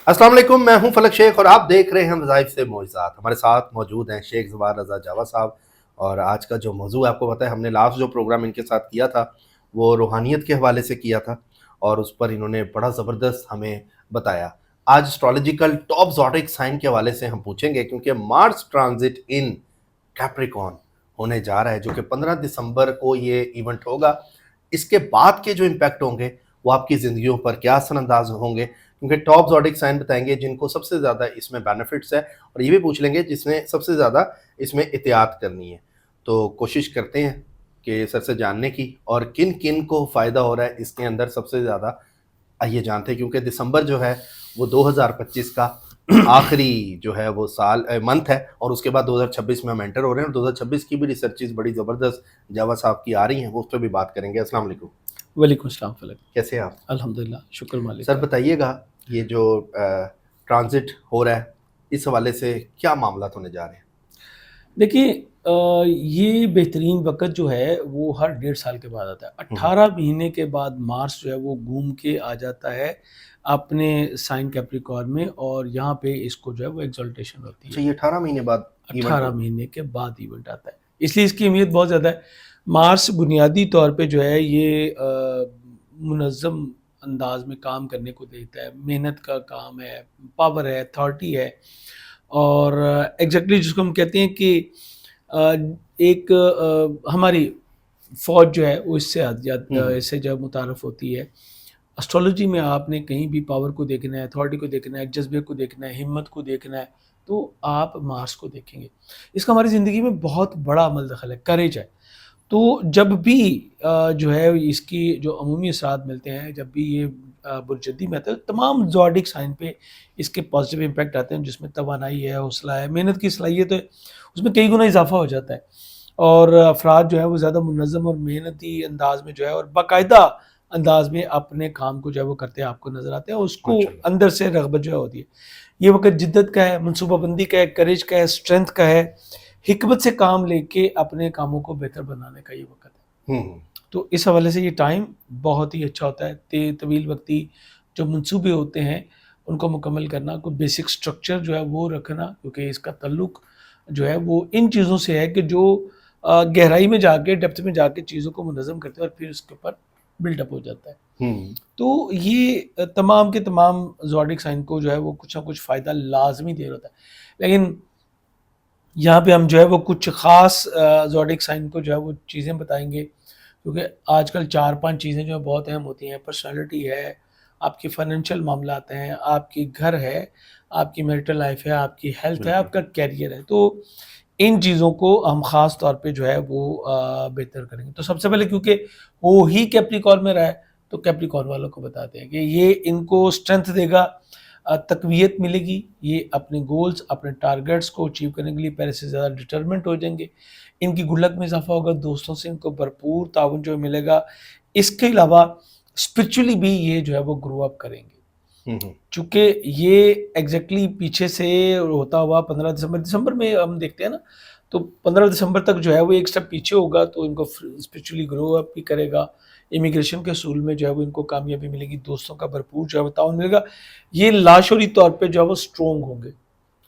अस्सलाम वालेकुम, मैं हूं फलक शेख और आप देख रहे हैं वज़ाइफ से मोइज़ात। हमारे साथ मौजूद हैं शेख ज़फ़ार रज़ा जावा साहब। और आज का जो मौजू आपको पता है, हमने लास्ट जो प्रोग्राम इनके साथ किया था वो रूहानियत के हवाले से किया था और उस पर इन्होंने बड़ा ज़बरदस्त हमें बताया। आज एस्ट्रोलॉजिकल टॉप ज़ोडिक साइन के हवाले से हम पूछेंगे, क्योंकि मार्स ट्रांजिट इन कैप्रिकॉर्न होने जा रहा है, जो कि 15 दिसंबर को ये इवेंट होगा। इसके बाद के जो इम्पैक्ट होंगे वो आपकी ज़िंदगियों पर क्या असरअंदाज होंगे, क्योंकि टॉप ज़ोडिक साइन बताएंगे जिनको सबसे ज़्यादा इसमें बेनिफिट्स है, और ये भी पूछ लेंगे जिसने सबसे ज़्यादा इसमें एहतियात करनी है। तो कोशिश करते हैं कि सर से जानने की, और किन किन को फ़ायदा हो रहा है इसके अंदर सबसे ज़्यादा। आइए जानते हैं, क्योंकि दिसंबर जो है वो 2025 का आखिरी जो है वो साल मंथ है, और उसके बाद 2026 में हम एंटर हो रहे हैं। और 2026 की भी रिसर्चेस बड़ी ज़बरदस्त जावा साहब की आ रही हैं, वो उस पर भी बात करेंगे। अस्सलाम वालेकुम। वालेकुम अस्सलाम फलक। कैसे हैं आप? अल्हम्दुलिल्लाह, शुक्र मालिक सर का। बताइएगा, ये जो ट्रांजिट हो रहा है इस हवाले से क्या मामला होने जा रहे हैं? देखिए, ये बेहतरीन वक़्त जो है वो हर 1.5 साल के बाद आता है। 18 महीने के बाद मार्स जो है वो घूम के आ जाता है अपने साइन कैप्रिकॉर्न में, और यहाँ पे इसको जो है वो एक्सल्टेशन होती अच्छा, है। ये 18 महीने बाद इवेंट 18 होगा? महीने के बाद इवेंट आता है, इसलिए इसकी अहमियत बहुत ज़्यादा है। मार्स बुनियादी तौर पे जो है ये मुनज़्ज़म अंदाज में काम करने को देता है, मेहनत का काम है, पावर है, अथॉरिटी है। और एग्जैक्टली जिसको हम कहते हैं कि एक हमारी फ़ौज जो है वो इससे जब मुतारफ़ होती है। एस्ट्रोलॉजी में आपने कहीं भी पावर को देखना है, अथॉरिटी को देखना है, जज्बे को देखना है, हिम्मत को देखना है, तो आप मार्स को देखेंगे। इसका हमारी ज़िंदगी में बहुत बड़ा अमल दखल है, करेज है। तो जब भी जो है इसकी जो अमूमी असरात मिलते हैं, जब भी ये बुरजद्दी में आता है, तमाम ज़ोडिक साइन पे इसके पॉजिटिव इम्पैक्ट आते हैं, जिसमें तवानाई है, हौसला है, मेहनत की सलाहियत है, उसमें कई गुना इजाफा हो जाता है। और अफराद जो है वो ज़्यादा मुनज़्ज़म और मेहनती अंदाज में जो है और बाकायदा अंदाज में अपने काम को जो है वो करते हैं आपको नज़र आते हैं, उसको माशाल्लाह। अंदर से रग़बत जो है होती है। ये वक़्त जिद्दत का है, मनसूबाबंदी का है, करेज का है, स्ट्रेंथ का है, हिकमत से काम लेके अपने कामों को बेहतर बनाने का ये वक़्त है। हम्म। तो इस हवाले से ये टाइम बहुत ही अच्छा होता है। तवील वक्ती जो मंसूबे होते हैं उनको मुकम्मल करना, कोई बेसिक स्ट्रक्चर जो है वो रखना, क्योंकि इसका ताल्लुक जो है वो इन चीज़ों से है कि जो गहराई में जाके, डेप्थ में जाके चीज़ों को मुनज़्ज़म करते हैं और फिर उसके ऊपर बिल्डअप हो जाता है। तो ये तमाम के तमाम ज़ोडिक साइन को जो है वो कुछ ना कुछ फ़ायदा लाज़मी दे होता है। लेकिन यहाँ पे हम जो है वो कुछ ख़ास ज़ोडिक साइन को जो है वो चीज़ें बताएँगे, क्योंकि आजकल 4-5 चीज़ें जो बहुत अहम होती हैं। पर्सनैलिटी है, आपके फाइनेंशियल मामलात हैं, आपकी घर है, आपकी मैरिटल लाइफ़ है, आपकी हेल्थ है, बिल्कुल। आपका करियर है। तो इन चीज़ों को हम ख़ास तौर पे जो है वो बेहतर करेंगे। तो सबसे पहले, क्योंकि वो ही कैप्रिकॉर्न में रहा है, तो कैप्रिकॉर्न वालों को बताते हैं कि ये इनको स्ट्रेंथ देगा, तक़वियत मिलेगी, ये अपने गोल्स, अपने टारगेट्स को अचीव करने के लिए पहले से ज़्यादा डिटरमिन्ड हो जाएँगे। इनकी गुल्लक में इज़ाफ़ा होगा, दोस्तों से इनको भरपूर ताउन जो मिलेगा। इसके अलावा स्पिरिचुअली भी ये जो है वो ग्रो अप करेंगे। चूँकि ये एग्ज़ैक्टली पीछे से होता हुआ 15 दिसंबर में हम देखते हैं ना, तो 15 दिसंबर तक जो है वो एक स्टेप पीछे होगा, तो इनको स्पिरिचुअली ग्रो अप भी करेगा। इमिग्रेशन के असूल में जो है वो इनको कामयाबी मिलेगी, दोस्तों का भरपूर जो है वो ताउन मिलेगा। ये लाशोरी तौर पे जो है वो स्ट्रॉन्ग होंगे,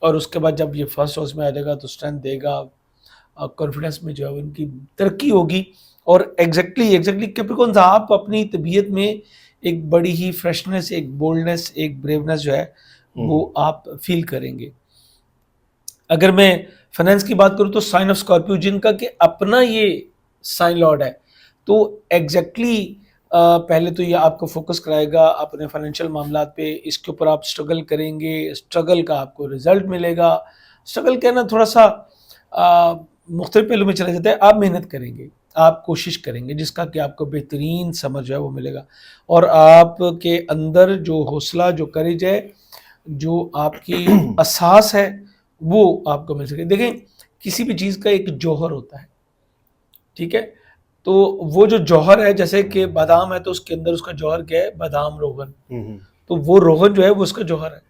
और उसके बाद जब ये फर्स्ट हाउस में आ जाएगा तो स्ट्रेंथ देगा, कॉन्फिडेंस में जो है उनकी तरक्की होगी। और एग्जैक्टली कैप्रिकॉर्न आप अपनी तबीयत में एक बड़ी ही फ्रेशनेस, एक बोल्डनेस, एक ब्रेवनेस जो है वो आप फील करेंगे। अगर मैं फाइनेंस की बात करूँ तो साइन ऑफ स्कॉर्पियो, जिनका कि अपना ये साइन लॉर्ड है, तो एग्जैक्टली पहले तो ये आपको फोकस कराएगा अपने फाइनेंशियल मामलात पे। इसके ऊपर आप स्ट्रगल करेंगे, स्ट्रगल का आपको रिजल्ट मिलेगा। स्ट्रगल कहना थोड़ा सा मुख्तलिफ पहलू में चला जाता है। आप मेहनत करेंगे, आप कोशिश करेंगे, जिसका कि आपको बेहतरीन समझ जो है वो मिलेगा, और आपके अंदर जो हौसला, जो करेज है, जो आपकी एहसास है, वो आपको मिल सके। देखें, किसी भी चीज़ का एक जौहर होता है, ठीक है? तो वो जो जौहर है, जैसे कि बादाम है तो उसके अंदर उसका जौहर क्या है? बादाम रोगन। तो वो रोगन जो है वो उसका जौहर है।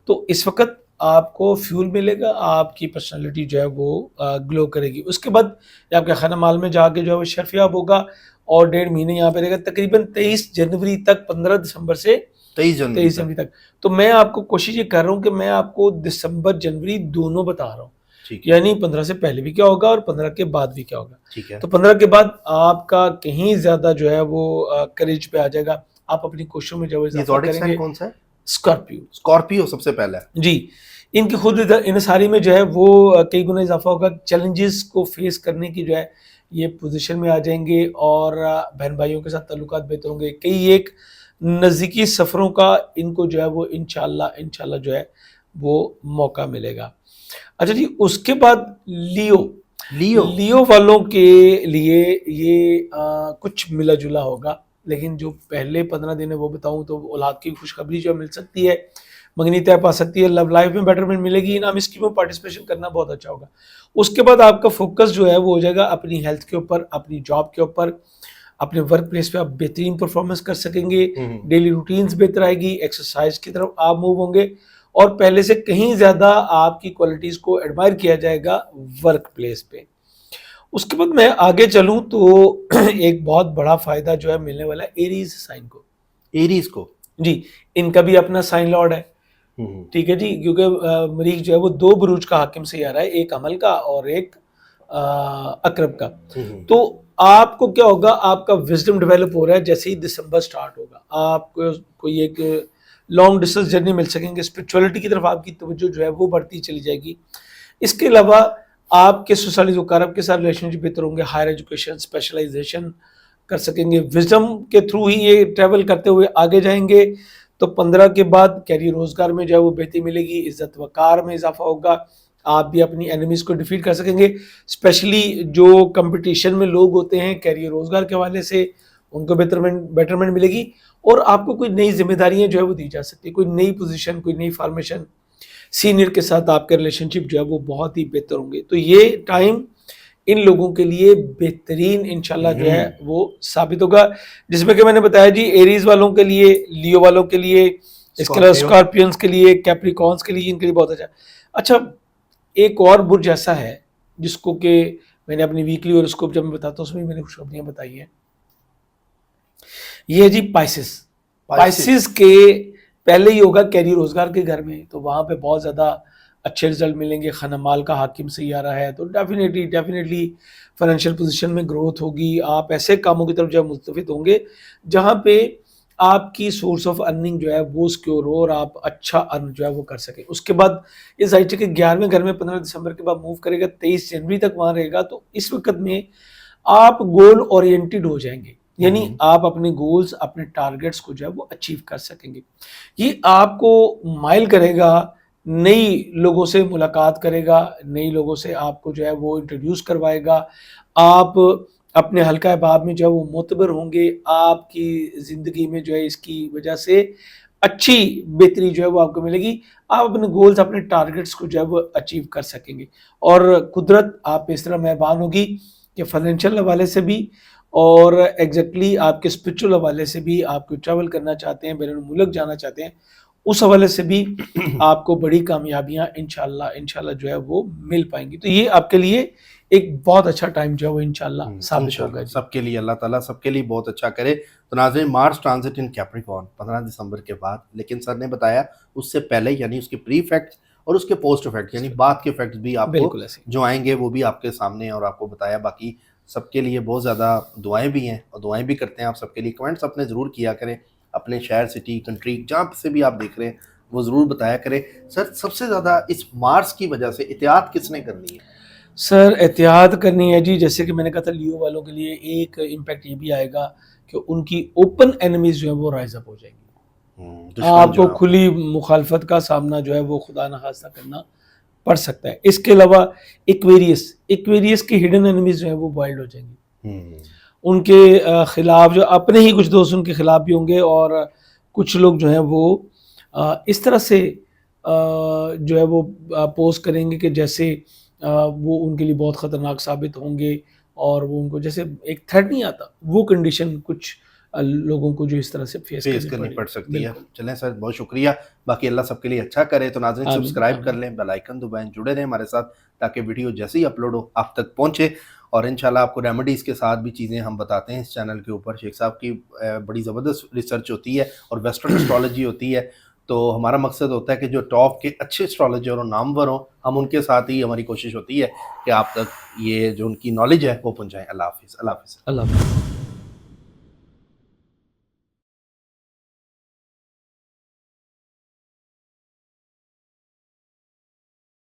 तो इस वक़्त आपको फ्यूल मिलेगा, आपकी पर्सनैलिटी जो है वो ग्लो करेगी। उसके बाद आपके खाना माल में जाके जो है वो शर्फ़याब होगा, और 1.5 महीने यहाँ पे रहेगा। तकरीबन 23 जनवरी तक, 15 दिसंबर से 23 जनवरी तक। तो मैं आपको कोशिश ये कर रहा हूँ कि मैं आपको दिसंबर जनवरी दोनों बता रहा हूँ, यानी 15 से पहले भी क्या होगा और 15 के बाद भी क्या होगा। ठीक है। तो 15 के बाद आपका कहीं ज्यादा जो है वो करेज पे आ जाएगा, आप अपनी कोशिशों में जो इजाफा करेंगे। कौन सा है? स्कॉर्पियो सबसे पहला जी। इनकी खुद इन सारी में जो है वो कई गुना इजाफा होगा, चैलेंजेस को फेस करने की जो है ये पोजीशन में आ जाएंगे और बहन भाइयों के साथ ताल्लुकात बेहतर होंगे। कई एक नज़दीकी सफ़रों का इनको जो है वो इंशाल्लाह जो है वो मौका मिलेगा। अच्छा जी, उसके बाद लियो वालों के लिए ये कुछ मिला जुला होगा, लेकिन जो पहले 15 दिन है वो बताऊं तो औलाद की खुशखबरी जो मिल सकती है, मंगनी तय पा सकती है, लव लाइफ में बेटरमेंट मिलेगी, इनाम स्कीम में पार्टिसिपेशन करना बहुत अच्छा होगा। उसके बाद आपका फोकस जो है वो हो जाएगा अपनी हेल्थ के ऊपर, अपनी जॉब के ऊपर, अपने वर्क प्लेस पे आप बेहतरीन परफॉर्मेंस कर सकेंगे, डेली रूटीन्स बेहतर आएगी, एक्सरसाइज की तरफ आप मूव होंगे और पहले से कहीं ज्यादा आपकी क्वालिटीज को एडमायर किया जाएगा वर्क प्लेस पे। उसके बाद मैं आगे चलूं तो एक बहुत बड़ा फायदा जो है मिलने वाला है एरीज साइन को। एरीज को जी, इनका भी अपना साइन लॉर्ड है, ठीक है जी, क्योंकि मरीख जो है वो 2 बुरूज का हाकिम से आ रहा है, एक अमल का और एक अकरब का। तो आपको क्या होगा, आपका विजडम डेवलप हो रहा है जैसे ही दिसंबर स्टार्ट होगा, आपको कोई एक लॉन्ग डिस्टेंस जर्नी मिल सकेंगे, स्पिरिचुअलिटी की तरफ आपकी तवज्जो जो है वो बढ़ती चली जाएगी। इसके अलावा आपके सोसाइटी मुकारब के साथ रिलेशनशिप बेहतर होंगे, हायर एजुकेशन स्पेशलाइजेशन कर सकेंगे, विजडम के थ्रू ही ये ट्रैवल करते हुए आगे जाएंगे। तो 15 के बाद कैरियर रोजगार में जो है वो बेहतरी मिलेगी, इज्जत वकार में इजाफा होगा, आप भी अपनी एनिमीज को डिफीट कर सकेंगे। स्पेशली जो कंपटीशन में लोग होते हैं कैरियर रोजगार के हवाले से, उनको बेटरमेंट मिलेगी और आपको कोई नई जिम्मेदारियां जो है वो दी जा सकती है, कोई नई पोजीशन, कोई नई फॉर्मेशन, सीनियर के साथ आपके रिलेशनशिप जो है वो बहुत ही बेहतर होंगे। तो ये टाइम इन लोगों के लिए बेहतरीन इंशाल्लाह जो है वो साबित होगा, जिसमें कि मैंने बताया जी एरीज वालों के लिए, लियो वालों के लिए, इसके अलावा स्कॉर्पियंस के लिए, कैप्रिकॉर्न्स के लिए, इनके लिए बहुत अच्छा। अच्छा, एक और बुर्ज ऐसा है जिसको कि मैंने अपनी वीकली हॉरोस्कोप जब मैं बताता हूँ उसमें मैंने खुशखबरियां बताई हैं, ये है जी पाइसिस के पहले ही होगा कैरियर रोजगार के घर में, तो वहां पे बहुत ज्यादा अच्छे रिजल्ट मिलेंगे। खनमाल का हाकिम से आ रहा है तो डेफिनेटली फाइनेंशियल पोजीशन में ग्रोथ होगी, आप ऐसे कामों की तरफ जो है मुस्तफिद होंगे जहां पे आपकी सोर्स ऑफ अर्निंग जो है वो सिक्योर हो और आप अच्छा अर्न जो है वो कर सके। उसके बाद इस आईटी के 11वें घर में 15 दिसंबर के बाद मूव करेगा, 23 जनवरी तक वहां रहेगा। तो इस वक्त में आप गोल ओरिएंटेड हो जाएंगे, यानी आप अपने गोल्स, अपने टारगेट्स को जो है वो अचीव कर सकेंगे। ये आपको माइल करेगा, नई लोगों से मुलाकात करेगा, नई लोगों से आपको जो है वो इंट्रोड्यूस करवाएगा, आप अपने हल्का अहबाब में जो है वो मोतबर होंगे, आपकी ज़िंदगी में जो है इसकी वजह से अच्छी बेहतरी जो है वो आपको मिलेगी, आप अपने गोल्स, अपने टारगेट्स को जो है वो अचीव कर सकेंगे और कुदरत आप पे इस तरह मेहरबान होगी कि फाइनेंशियल हवाले से भी और एग्जैक्टली आपके स्पिरिचुअल हवाले से भी, आपको ट्रैवल करना चाहते हैं, बैरून मुल्क जाना चाहते हैं, उस हवाले से भी आपको बड़ी कामयाबियां इंशाल्लाह जो है वो मिल पाएंगी। तो ये आपके लिए एक बहुत अच्छा टाइम जो है वो इंशाल्लाह साबित होगा। सबके लिए अल्लाह ताला सबके लिए बहुत अच्छा करे। तो नाज़रीन, मार्स ट्रांजिट इन कैप्रिकॉर्न 15 दिसंबर के बाद, लेकिन सर ने बताया उससे पहले, यानी उसके प्री इफेक्ट्स और उसके पोस्ट इफेक्ट यानी बाद के इफेक्ट्स भी आपको जो आएंगे वो भी आपके सामने और आपको बताया। बाकी सबके लिए बहुत ज़्यादा दुआएं भी हैं और दुआएं भी करते हैं आप सबके लिए। कमेंट्स अपने ज़रूर किया करें, अपने शहर, सिटी, कंट्री जहाँ से भी आप देख रहे हैं वो ज़रूर बताया करें। सर, सबसे ज़्यादा इस मार्स की वजह से एहतियात किसने करनी है? सर, एहतियात करनी है जी, जैसे कि मैंने कहा था लियो वालों के लिए एक इम्पैक्ट ये भी आएगा कि उनकी ओपन एनिमीज जो है वो राइज अप हो जाएंगी, आपको खुली मुखालफत का सामना जो है वो खुदा न खास्ता करना पड़ सकता है। इसके अलावा इक्वेरियस के हिडन एनिमीज जो है वो वाइल्ड हो जाएंगी, उनके खिलाफ जो अपने ही कुछ दोस्त उनके खिलाफ भी होंगे और कुछ लोग जो है वो इस तरह से जो है वो पोज करेंगे कि जैसे वो उनके लिए बहुत ख़तरनाक साबित होंगे और वो उनको जैसे एक थ्रेट नहीं आता, वो कंडीशन कुछ लोगों को जो इस तरह से फेस करनी पड़ सकती है। चलें सर, बहुत शुक्रिया। बाकी अल्लाह सबके लिए अच्छा करे। तो नाज़रीन, सब्सक्राइब कर लें, बेल आइकन दबाएं, जुड़े रहें हमारे साथ ताकि वीडियो जैसे ही अपलोड हो आप तक पहुंचे। اور انشاءاللہ آپ کو ریمیڈیز کے ساتھ بھی چیزیں ہم بتاتے ہیں اس چینل کے اوپر. شیخ صاحب کی بڑی زبردست ریسرچ ہوتی ہے اور ویسٹرن اسٹرالوجی ہوتی ہے, تو ہمارا مقصد ہوتا ہے کہ جو ٹاپ کے اچھے اسٹرالوجر اور نامور ہوں, ہم ان کے ساتھ ہی ہماری کوشش ہوتی ہے کہ آپ تک یہ جو ان کی نالج ہے وہ پہنچائیں. اللہ حافظ. اللہ حافظ. اللہ